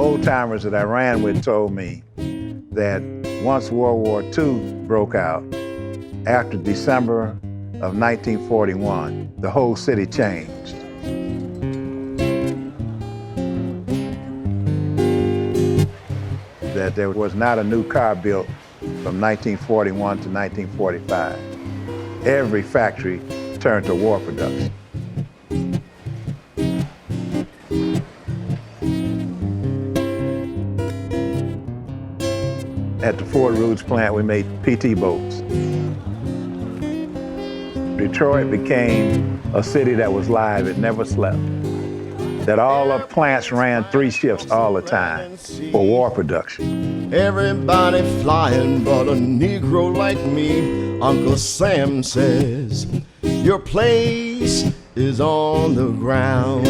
old-timers that I ran with told me that once World War II broke out, after December of 1941, the whole city changed. That there was not a new car built from 1941 to 1945. Every factory turned to war production. At the Ford Roots plant, we made PT boats. Detroit became a city that was live, it never slept. That all the plants ran 3 shifts all the time for war production. Everybody flying but a Negro like me. Uncle Sam says, your place is on the ground.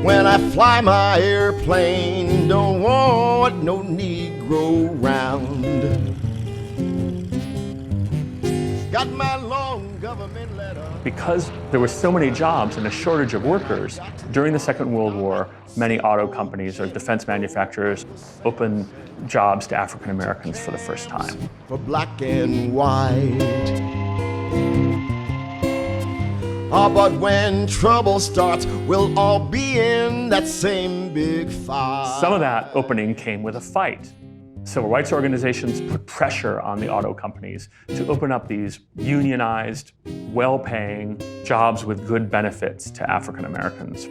When I fly my airplane, don't want no Negro round. Got my long government letter. Because there were so many jobs and a shortage of workers, during the Second World War, many auto companies or defense manufacturers opened jobs to African Americans for the first time. For black and white. But when trouble starts, we'll all be in that same big fight. Some of that opening came with a fight. Civil rights organizations put pressure on the auto companies to open up these unionized, well-paying jobs with good benefits to African Americans.